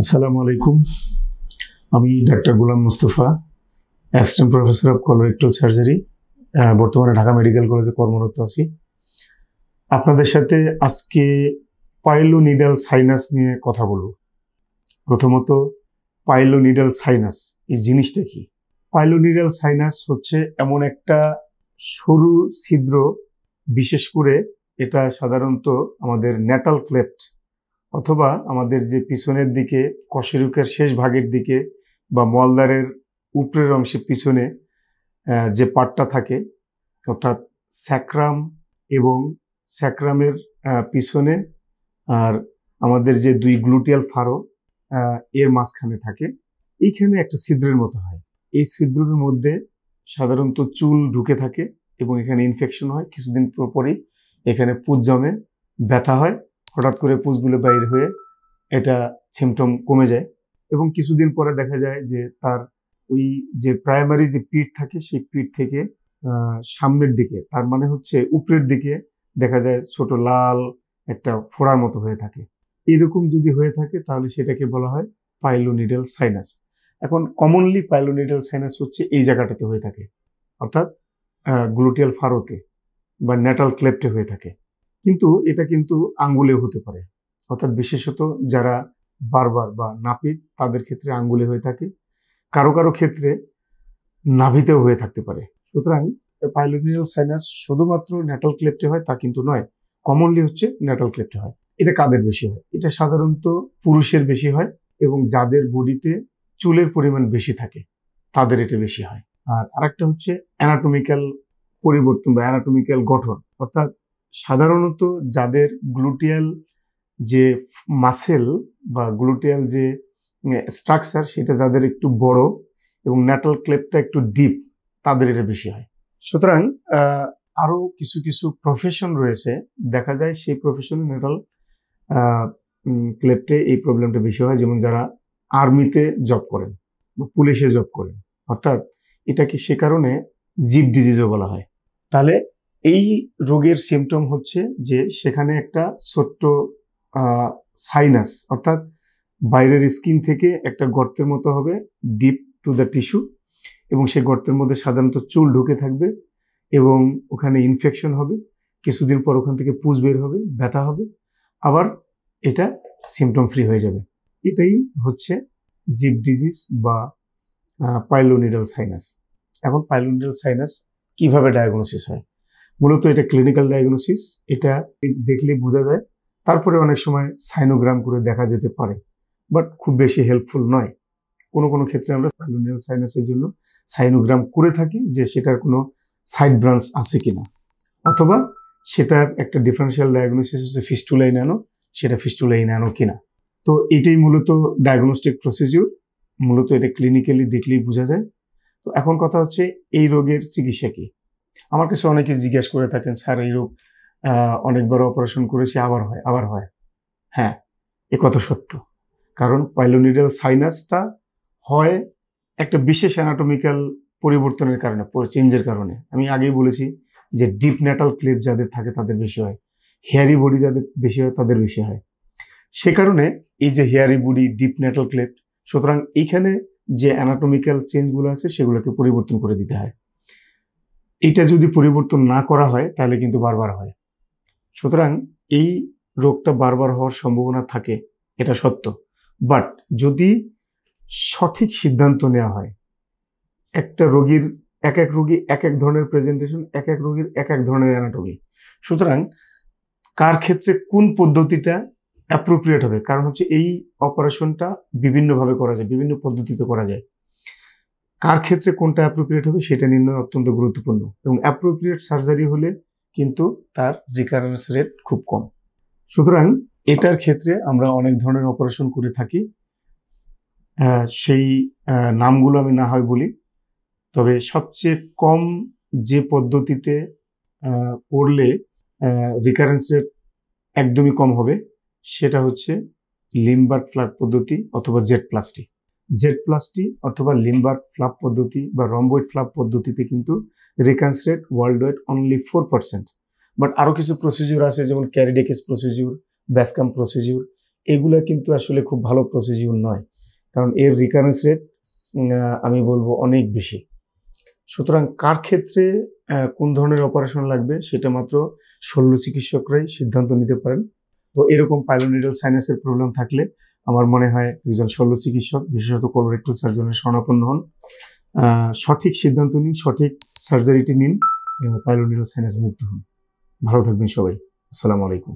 আসসালামু আলাইকুম। আমি doctor Golam Mustafa, assistant professor of colorectal surgery, বর্তমানে ঢাকা মেডিকেল কলেজে কর্মরত আছি। আপনাদের সাথে আজকে পাইলোনিডাল সাইনাস নিয়ে কথা বলবো। প্রথমত, পাইলোনিডাল সাইনাস এই জিনিসটা কি? পাইলোনিডাল সাইনাস হচ্ছে এমন একটা সরু ছিদ্র, বিশেষ করে এটা সাধারণত আমাদের ন্যাটাল ক্লেফট অথবা আমাদের যে পিছনের দিকে কশেরুকের শেষ ভাগের দিকে বা মলদ্বারের উপরের অংশে পিছনে যে পার্টটা থাকে, অর্থাৎ স্যাক্রাম এবং স্যাক্রামের পিছনে আর আমাদের যে দুই গ্লুটিয়াল ফারো এর মাঝখানে থাকে, এইখানে একটা ছিদ্রের মতো হয়। এই ছিদ্রের মধ্যে সাধারণত চুল ঢুকে থাকে এবং এখানে ইনফেকশন হয়। কিছুদিন পরই এখানে পুঁজ জমে, ব্যথা হয়, হঠাৎ করে পুঁজগুলো বাইর হয়ে এটা সিমটম কমে যায় এবং কিছুদিন পরে দেখা যায় যে তার ওই যে প্রাইমারি যে পিঠ থাকে সেই পিঠ থেকে সামনের দিকে, তার মানে হচ্ছে উপরের দিকে দেখা যায় ছোট লাল একটা ফোড়ার মতো হয়ে থাকে। এরকম যদি হয়ে থাকে তাহলে সেটাকে বলা হয় পাইলোনিডাল সাইনাস। এখন কমনলি পাইলোনিডাল সাইনাস হচ্ছে এই জায়গাটাতে হয়ে থাকে, অর্থাৎ গ্লুটিয়াল ফারোতে বা ন্যাটাল ক্লেফটে হয়ে থাকে। কিন্তু এটা কিন্তু আঙ্গুলেও হতে পারে, অর্থাৎ বিশেষত যারা বারবার বা নাপিত তাদের ক্ষেত্রে আঙ্গুলে হয়ে থাকে, কারো কারো ক্ষেত্রে নাভিতেও হয়ে থাকতে পারে। সুতরাং পাইলোনিডাল সাইনাস শুধুমাত্র ন্যাটাল ক্লেফটে হয় তা কিন্তু নয়, কমনলি হচ্ছে ন্যাটাল ক্লেফটে হয়। এটা কাদের বেশি হয়? এটা সাধারণত পুরুষের বেশি হয় এবং যাদের বডিতে চুলের পরিমাণ বেশি থাকে তাদের এটা বেশি হয়। আর আরেকটা হচ্ছে অ্যানাটমিক্যাল পরিবর্তন বা অ্যানাটমিক্যাল গঠন, অর্থাৎ সাধারণত যাদের গ্লুটিয়াল যে মাসেল বা গ্লুটিয়াল যে স্ট্রাকচার সেটা যাদের একটু বড় এবং ন্যাটাল ক্লেফটটা একটু ডিপ, তাদের এটা বেশি হয়। সুতরাং আরো কিছু কিছু প্রফেশন রয়েছে, দেখা যায় সেই প্রফেশনে ন্যাটাল ক্লেফটে এই প্রবলেমটা বেশি হয়, যেমন যারা আর্মিতে জব করেন বা পুলিশে জব করেন, অর্থাৎ এটাকে সে কারণে জিপ ডিজিজও বলা হয়। তাহলে এই রোগের সিমটম হচ্ছে যে সেখানে একটা ছোট্ট সাইনাস, অর্থাৎ বাইরের স্কিন থেকে একটা গর্তের মতো হবে, ডিপ টু দ্য টিস্যু, এবং সেই গর্তের মধ্যে সাধারণত চুল ঢুকে থাকবে এবং ওখানে ইনফেকশন হবে। কিছুদিন পর ওখান থেকে পুঁজ বের হবে, ব্যথা হবে, আবার এটা সিমটম ফ্রি হয়ে যাবে। এটাই হচ্ছে জিপ ডিজিজ বা পাইলোনিডাল সাইনাস। এখন পাইলোনিডাল সাইনাস কিভাবে ডায়াগনোসিস হয়? মূলত এটা ক্লিনিক্যাল ডায়াগনোসিস, এটা দেখলে বোঝা যায়। তারপরে অনেক সময় সাইনোগ্রাম করে দেখা যেতে পারে, বাট খুব বেশি হেল্পফুল নয়। কোনো কোনো ক্ষেত্রে আমরা পাইলোনিডাল সাইনাসের জন্য সাইনোগ্রাম করে থাকি যে সেটার কোনো সাইড ব্রাঞ্চ আছে কিনা, অথবা সেটার একটা ডিফারেন্সিয়াল ডায়াগনোসিস হচ্ছে ফিস্টুলা ইনানো, সেটা ফিস্টুলা ইনানো কিনা। তো এটাই মূলত ডায়াগনস্টিক প্রসিডিউর, মূলত এটা ক্লিনিক্যালি দেখলেই বোঝা যায়। তো এখন কথা হচ্ছে এই রোগের চিকিৎসা কি? আমার কাছে অনেকে জিজ্ঞাসা করে থাকেন, স্যার এই রোগ অনেকবার অপারেশন করেছি, আবার হয়। হ্যাঁ, এ কথা সত্য। কারণ পাইলোনিডাল সাইনাসটা হয় একটা বিশেষ অ্যানাটমিক্যাল পরিবর্তনের কারণে, চেঞ্জের কারণে। আমি আগেই বলেছি যে ডিপ ন্যাটাল ক্লেফট যাদের থাকে তাদের বেশি হয়, হেয়ারি বডি যাদের বেশি হয় তাদের বেশি হয়। সে কারণে এই যে hairy body, deep natal cleft, সুতরাং এইখানে যে অ্যানাটমিক্যাল চেঞ্জগুলো আছে সেগুলোকে পরিবর্তন করে দিতে হয়। এটা যদি পরিবর্তন না করা হয় তাহলে কিন্তু বারবার হয়। সুতরাং এই রোগটা বারবার হওয়ার সম্ভাবনা থাকে, এটা সত্য। বাট যদি সঠিক সিদ্ধান্ত নেওয়া হয়, একটা রোগীর এক এক রোগী এক এক ধরনের প্রেজেন্টেশন, এক এক রোগীর এক এক ধরনের অ্যানাটমি, সুতরাং কার ক্ষেত্রে কোন পদ্ধতিটা অ্যাপ্রোপ্রিয়েট হবে, কারণ হচ্ছে এই অপারেশনটা বিভিন্নভাবে করা যায়, বিভিন্ন পদ্ধতিতে করা যায়। কার ক্ষেত্রে কোনটা অ্যাপ্রোপ্রিয়েট হবে সেটা নির্ণয় অত্যন্ত গুরুত্বপূর্ণ, এবং অ্যাপ্রোপ্রিয়েট সার্জারি হলে কিন্তু তার রিকারেন্স রেট খুব কম। সুতরাং এটার ক্ষেত্রে আমরা অনেক ধরনের অপারেশন করে থাকি, সেই নামগুলো আমি না হয় বলি। তবে সবচেয়ে কম যে পদ্ধতিতে করলে রিকারেন্স রেট একদমই কম হবে সেটা হচ্ছে লিমবার্গ ফ্ল্যাপ পদ্ধতি অথবা জেড প্লাস্টি অথবা লিমবার্গ ফ্ল্যাপ পদ্ধতি বা রম্বয়েড ফ্ল্যাপ পদ্ধতিতে কিন্তু recurrence rate world wide only 4%। But আরো কিছু প্রসিডিউর আছে, যেমন ক্যারিডেকিস প্রসিডিউর, ব্যাসকাম প্রসিডিউর, এগুলা কিন্তু আসলে খুব ভালো প্রসিডিউর নয়, কারণ এর রিকারেন্স রেট আমি বলবো অনেক বেশি। সুতরাং কার ক্ষেত্রে কোন ধরনের অপারেশন লাগবে সেটা মাত্র শল্য চিকিৎসকরাই সিদ্ধান্ত নিতে পারেন। তো এরকম পাইলোনিডাল সাইনাসের প্রবলেম থাকলে আমার মনে হয় একজন শল্য চিকিৎসক, বিশেষত কোলোরেক্টাল সার্জনের শরণাপন্ন হন, সঠিক সিদ্ধান্ত নিন, সঠিক সার্জারিটি নিন, পাইলোনিডাল সাইনাস মুক্ত হন। ভালো থাকবেন সবাই। আসসালামু আলাইকুম।